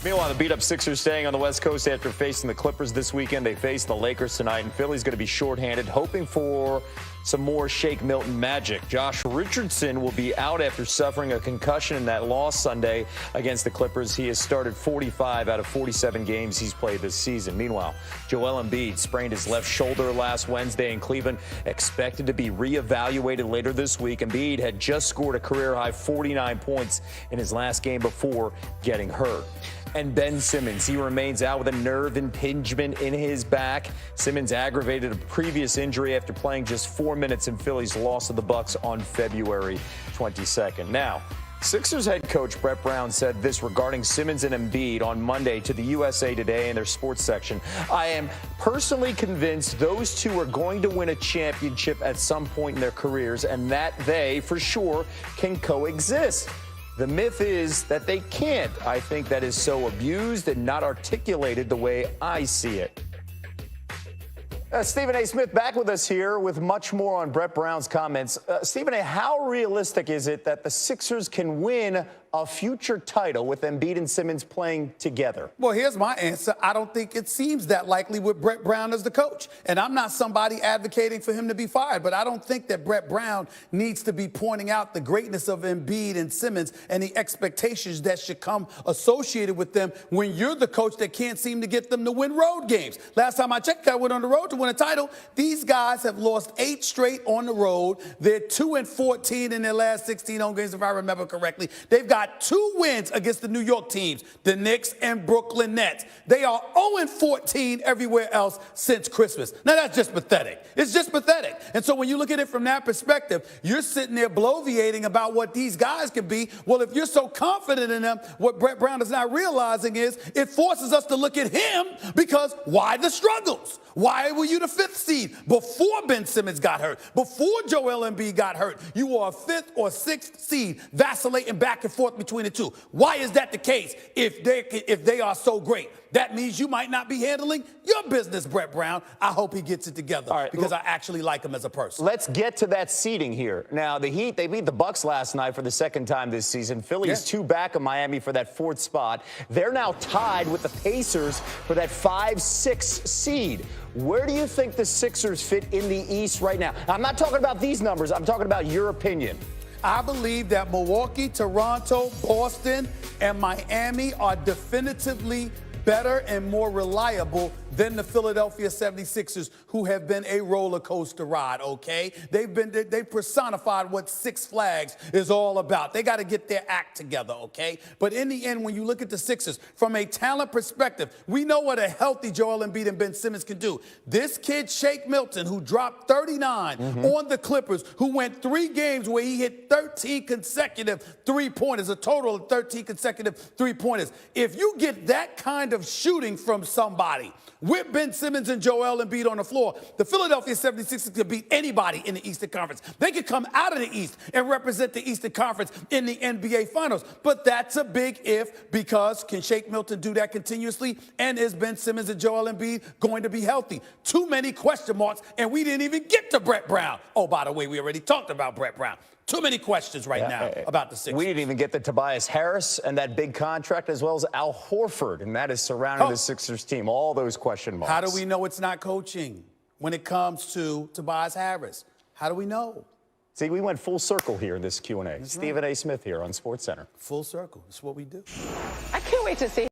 Meanwhile, the beat-up Sixers staying on the West Coast after facing the Clippers this weekend. They face the Lakers tonight, and Philly's going to be shorthanded, hoping for some more Shake Milton magic. Josh Richardson will be out after suffering a concussion in that loss Sunday against the Clippers. He has started 45 out of 47 games he's played this season. Meanwhile, Joel Embiid sprained his left shoulder last Wednesday in Cleveland, expected to be reevaluated later this week. Embiid had just scored a career-high 49 points in his last game before getting hurt. And Ben Simmons, he remains out with a nerve impingement in his back. Simmons aggravated a previous injury after playing just 4 minutes in Philly's loss to the Bucks on February 22nd. Now, Sixers head coach Brett Brown said this regarding Simmons and Embiid on Monday to the USA Today in their sports section. I am personally convinced those two are going to win a championship at some point in their careers, and that they, for sure, can coexist. The myth is that they can't. I think that is so abused and not articulated the way I see it. Stephen A. Smith back with us here with much more on Brett Brown's comments. Stephen A., how realistic is it that the Sixers can win a future title with Embiid and Simmons playing together? Well, here's my answer. I don't think it seems that likely with Brett Brown as the coach. And I'm not somebody advocating for him to be fired, but I don't think that Brett Brown needs to be pointing out the greatness of Embiid and Simmons and the expectations that should come associated with them when you're the coach that can't seem to get them to win road games. Last time I checked, I went on the road to win a title. These guys have lost 8 straight on the road. They're 2-14 in their last 16 home games, if I remember correctly. They've got 2 wins against the New York teams, the Knicks and Brooklyn Nets. They are 0-14 everywhere else since Christmas. Now, that's just pathetic. It's just pathetic. And so when you look at it from that perspective, you're sitting there bloviating about what these guys can be. Well, if you're so confident in them, what Brett Brown is not realizing is it forces us to look at him because why the struggles? Why were you the 5th seed before Ben Simmons got hurt, before Joel Embiid got hurt? You were a 5th or 6th seed, vacillating back and forth between the two. Why is that the case if they are so great? That means you might not be handling your business, Brett Brown. I hope he gets it together because I actually like him as a person. Let's get to that seeding here. Now, the Heat, they beat the Bucks last night for the 2nd time this season. Philly's 2 back of Miami for that 4th spot. They're now tied with the Pacers for that 5-6 seed. Where do you think the Sixers fit in the East right now? I'm not talking about these numbers. I'm talking about your opinion. I believe that Milwaukee, Toronto, Boston, and Miami are definitively better and more reliable than the Philadelphia 76ers, who have been a roller coaster ride, okay? They personified what Six Flags is all about. They got to get their act together, okay? But in the end, when you look at the Sixers, from a talent perspective, we know what a healthy Joel Embiid and Ben Simmons can do. This kid, Shake Milton, who dropped 39 on the Clippers, who went 3 games where he hit 13 consecutive three-pointers, a total of 13 consecutive three-pointers. If you get that kind of shooting from somebody, with Ben Simmons and Joel Embiid on the floor, the Philadelphia 76ers could beat anybody in the Eastern Conference. They could come out of the East and represent the Eastern Conference in the NBA Finals. But that's a big if, because can Shake Milton do that continuously? And is Ben Simmons and Joel Embiid going to be healthy? Too many question marks, and we didn't even get to Brett Brown. Oh, by the way, we already talked about Brett Brown. Too many questions right now about the Sixers. We didn't even get the Tobias Harris and that big contract, as well as Al Horford, and that is surrounding the Sixers team. All those question marks. How do we know it's not coaching when it comes to Tobias Harris? How do we know? See, we went full circle here in this Q&A. Stephen A. Smith here on SportsCenter. Full circle. It's what we do. I can't wait to see